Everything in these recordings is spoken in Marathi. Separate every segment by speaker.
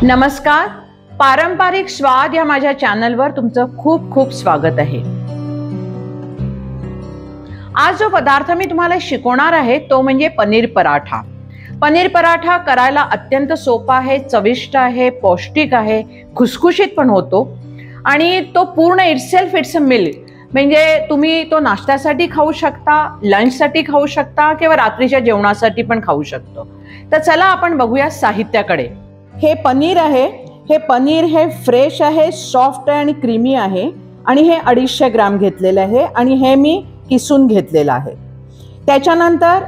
Speaker 1: नमस्कार. पारंपरिक स्वाद या माझ्या चॅनलवर तुमचं खूप खूप स्वागत आहे. आज जो पदार्थ मी तुम्हाला शिकवणार आहे तो म्हणजे पनीर पराठा. पनीर पराठा करायला अत्यंत सोपा आहे, चविष्ट आहे, पौष्टिक आहे, खुसखुशीत पण होतो आणि तो पूर्ण इट्स अ मील. म्हणजे तुम्ही तो नाश्त्यासाठी खाऊ शकता, लंचसाठी खाऊ शकता किंवा रात्रीच्या जेवणासाठी पण खाऊ शकतो. तर चला आपण बघूया साहित्याकडे. हे पनीर आहे. हे पनीर हे फ्रेश आहे, सॉफ्ट आहे आणि क्रीमी आहे आणि हे 250 ग्राम घेतलेलं आहे आणि हे मी किसून घेतलेलं आहे. त्याच्यानंतर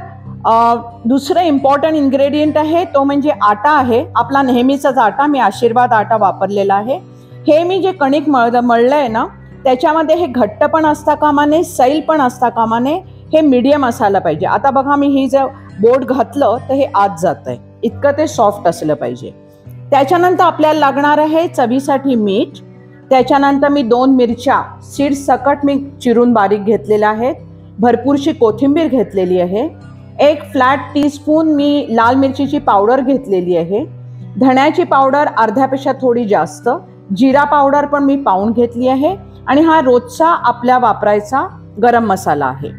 Speaker 1: दुसरं इम्पॉर्टंट इन्ग्रेडियंट आहे तो म्हणजे आटा आहे. आपला नेहमीचाच आटा, मी आशीर्वाद आटा वापरलेला आहे. हे मी जे कणिक मळलं आहे ना त्याच्यामध्ये हे घट्ट पण असता कामा नये, सैल पण असता कामा नये, हे मीडियम असायला पाहिजे. आता बघा मी ही जर बोट घातलं तर हे आत जात आहे, इतकं ते सॉफ्ट असलं पाहिजे. त्याच्यानंतर आपल्याला लागणार आहे चवीसाठी मीठ. त्याच्यानंतर मी 2 मिरच्या सीड सकट मी चिरून बारीक घेतलेल्या आहेत. भरपूरशी कोथिंबीर घेतलेली आहे. 1 फ्लॅट टीस्पून मी लाल मिरचीची पावडर घेतलेली आहे. धण्याची पावडर अर्ध्यापेक्षा थोडी जास्त. जिरा पावडर पण मी पाऊण घेतली आहे आणि हा रोजचा आपल्या वापरायचा गरम मसाला आहे.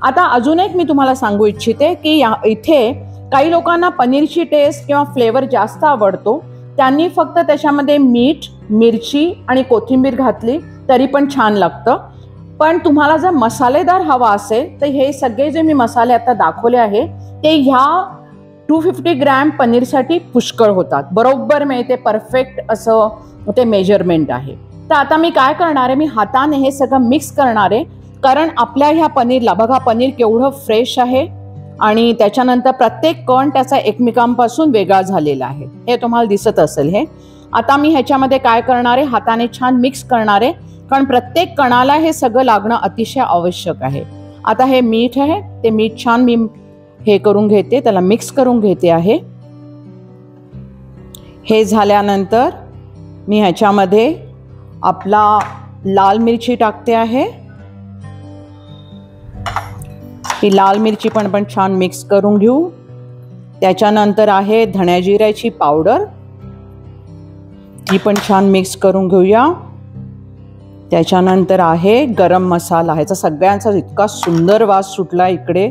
Speaker 1: आता अजून एक मी तुम्हाला सांगू इच्छिते की इथे काही लोकांना पनीरची टेस्ट किंवा फ्लेवर जास्त आवडतो. त्यांनी फक्त त्याच्यामध्ये मीठ, मिरची आणि कोथिंबीर घातली तरी पण छान लागतं. पण तुम्हाला जर मसालेदार हवा असेल तर हे सगळे जे मी मसाले आता दाखवले आहे ते ह्या 250 ग्रॅम पनीरसाठी पुष्कळ होतात. बरोबर मिळते, परफेक्ट असं ते मेजरमेंट आहे. तर आता मी काय करणार आहे, मी हाताने हे सगळं मिक्स करणार आहे. कारण आपल्या ह्या पनीरला बघा, पनीर केवढं फ्रेश आहे आणि त्याच्यानंतर प्रत्येक कण त्याचा एकमेकांपासून वेगळा झालेला आहे. हे तुम्हाला दिसत असेल. हे आता मी ह्याच्यामध्ये काय करणार आहे, हाताने छान मिक्स करणार आहे. कारण प्रत्येक कणाला हे सगळं लागणं अतिशय आवश्यक आहे. आता हे मीठ आहे, ते मीठ छान मी हे करून घेते, त्याला मिक्स करून घेते आहे. हे झाल्यानंतर मी ह्याच्यामध्ये आपला लाल मिरची टाकते आहे. ही लाल मिरची पण छान मिक्स करून घेऊ. त्याच्यानंतर आहे धण्या जिऱ्याची पावडर, ती पण छान मिक्स करून घेऊया. त्याच्यानंतर आहे गरम मसाला. ह्याचा सगळ्यांचा इतका सुंदर वास सुटला, इकडे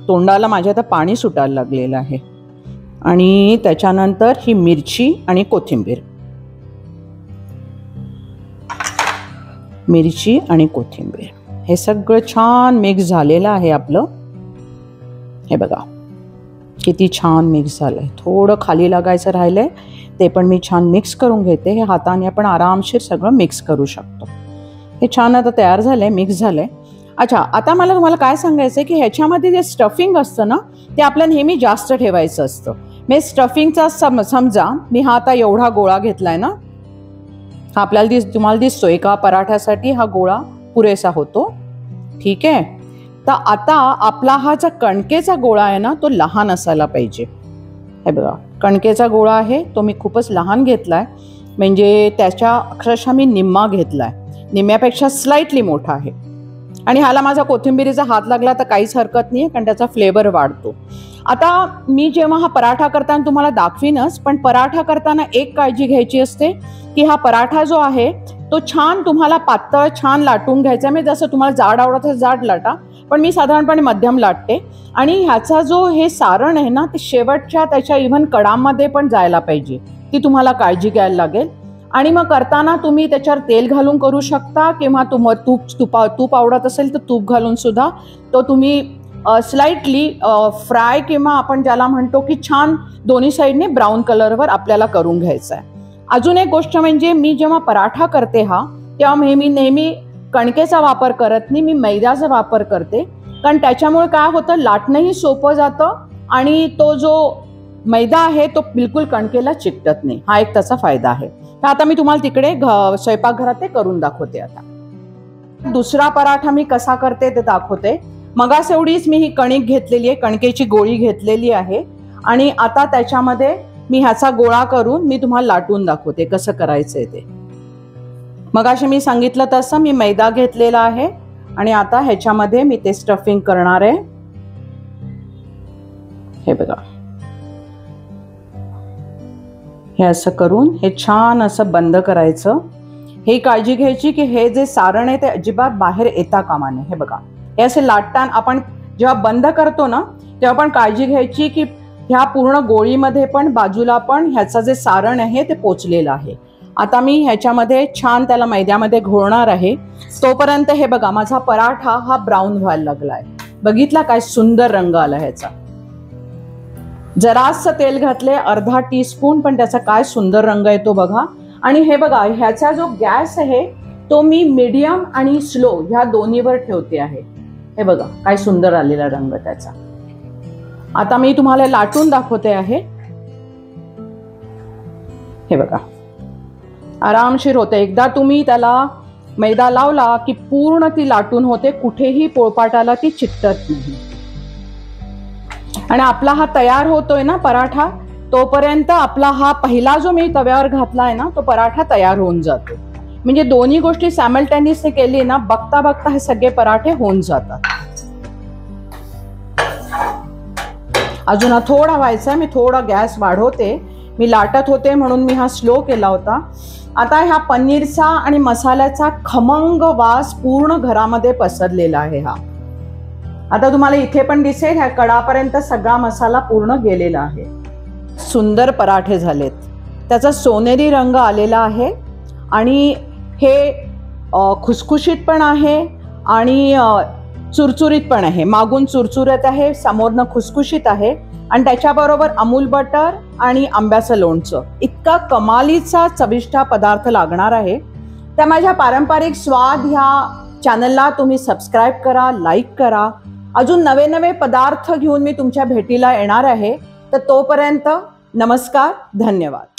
Speaker 1: तोंडाला माझ्या आता पाणी सुटायला लागलेलं आहे. आणि त्याच्यानंतर ही मिरची आणि कोथिंबीर, मिरची आणि कोथिंबीर हे सगळं छान मिक्स झालेलं आहे आपलं. हे बघा किती छान मिक्स झालंय. थोडं खाली लागायचं राहिलंय, ते पण मी छान मिक्स करून घेते. हे हाताने आपण आरामशीर सगळं मिक्स करू शकतो. हे छान आता तयार झालंय, मिक्स झालंय. अच्छा, आता मला तुम्हाला काय सांगायचं आहे की ह्याच्यामध्ये जे स्टफिंग असतं ना ते आपलं नेहमी जास्त ठेवायचं असतं. मी स्टफिंगचा समजा मी हा आता एवढा गोळा घेतलाय ना, हा आपल्याला तुम्हाला दिसतो एका पराठ्यासाठी हा गोळा पुरेसा होतो. ठीक आहे. तर आता आपला हा जो कणकेचा गोळा आहे ना तो लहान असायला पाहिजे. हे बघा कणकेचा गोळा आहे तो मी खूपच लहान घेतलाय, म्हणजे त्याच्या अक्षरशः मी निम्मा घेतलाय. निम्म्यापेक्षा स्लाइटली मोठा आहे. आणि ह्याला माझा कोथिंबीरीचा हात लागला तर काहीच हरकत नाही, कारण त्याचा फ्लेवर वाढतो. आता मी जेव्हा हा पराठा करताना तुम्हाला दाखवीनच, पण पराठा करताना एक काळजी घ्यायची असते की हा पराठा जो आहे तो छान तुम्हाला पातळ छान लाटून घ्यायचा. म्हणजे जसं तुम्हाला जाड आवडत तर जाड लाटा, पण मी साधारणपणे मध्यम लाटते. आणि ह्याचा जो हे सारण आहे ना ते शेवटच्या त्याच्या इव्हन कडामध्ये पण जायला पाहिजे, ती तुम्हाला काळजी घ्यायला लागेल. आणि मग करताना तुम्ही त्याच्यावर तेल घालून करू शकता किंवा तूप आवडत असेल तर तूप घालून सुद्धा तो तुम्ही स्लाइटली फ्राय किंवा आपण ज्याला म्हणतो की छान दोन्ही साईडने ब्राऊन कलरवर आपल्याला करून घ्यायचा आहे. अजून एक गोष्ट म्हणजे मी जेव्हा पराठा करते तेव्हा मी नेहमी कणकेचा वापर करत नाही, मी मैद्याचा वापर करते. कारण त्याच्यामुळे काय होतं, लाटणंही सोपं जातं आणि तो जो मैदा आहे तो बिलकुल कणकेला चिकटत नाही. हा एक त्याचा फायदा आहे. तर आता मी तुम्हाला तिकडे स्वयंपाकघरात ते करून दाखवते. आता दुसरा पराठा मी कसा करते ते दाखवते. मगास एवढीच मी ही कणिक घेतलेली आहे, कणकेची गोळी घेतलेली आहे आणि आता त्याच्यामध्ये मी ह्याचा गोळा करून मी तुम्हाला लाटून दाखवते कसं करायचंय ते. मगाशी मी सांगितलं तसं मी मैदा घेतलेला आहे आणि आता ह्याच्यामध्ये मी ते स्टफिंग करणार आहे. हे बघा, हे असं करून हे छान असं बंद करायचं. हे काळजी घ्यायची की हे जे सारण आहे ते अजिबात बाहेर येता कामा नये. हे बघा, हे असे लाटताना आपण जेव्हा बंद करतो ना तेव्हा पण काळजी घ्यायची की ह्या पूर्ण गोळीमध्ये पण बाजूला पण ह्याचं जे सारण आहे ते पोचलेलं आहे. आता मी ह्याच्यामध्ये छान त्याला मैद्यामध्ये घोळणार आहे. तोपर्यंत हे बघा, माझा पराठा हा ब्राऊन व्हायला लागलाय. बघितला काय सुंदर रंग आला ह्याचा. जरासं तेल घातले, अर्धा टीस्पून, पण त्याचा काय सुंदर रंग येतो बघा. आणि हे बघा, ह्याचा जो गॅस आहे तो मी मीडियम आणि स्लो ह्या दोन्हीवर ठेवते आहे. हे बघा काय सुंदर आलेला रंग त्याचा. आता मी तुम्हाला लाटून दाखवते आहे. हे बघा आरामशीर होते. एकदा तुम्ही त्याला मैदा लावला की पूर्ण ती लाटून होते, कुठेही पोळपाटाला ती चिकटत नाही. आणि आपला हा तयार होतोय ना पराठा, तोपर्यंत आपला हा पहिला जो मी तव्यावर घातलाय ना तो पराठा तयार होऊन जातो. म्हणजे दोन्ही गोष्टी सायमल्टेनियसली केली ना, बघता बघता हे सगळे पराठे होऊन जातात. अजून थोडा व्हायचा, मी थोडा गॅस वाढवते. मी लाटत होते म्हणून मी हा स्लो केला होता. आता ह्या पनीरचा आणि मसाल्याचा खमंग वास पूर्ण घरामध्ये पसरलेला आहे. हा आता तुम्हाला इथे पण दिसेल, ह्या कडापर्यंत सगळा मसाला पूर्ण गेलेला आहे. सुंदर पराठे झालेत. त्याचा सोनेरी रंग आलेला आहे आणि हे खुसखुशीत पण आहे आणि चुरचुरीत पण आहे. मागून चुरचुरीत आहे, समोरनं खुसखुशीत आहे. आणि त्याच्याबरोबर अमूल बटर आणि आंब्याचं लोणचं, इतका कमालीचा चविष्ट पदार्थ लागणार आहे. त्या माझ्या पारंपरिक स्वाद ह्या चॅनलला तुम्ही सबस्क्राईब करा, लाईक करा. अजून नवे नवे पदार्थ घेऊन मी तुमच्या भेटीला येणार आहे. तर तोपर्यंत नमस्कार, धन्यवाद.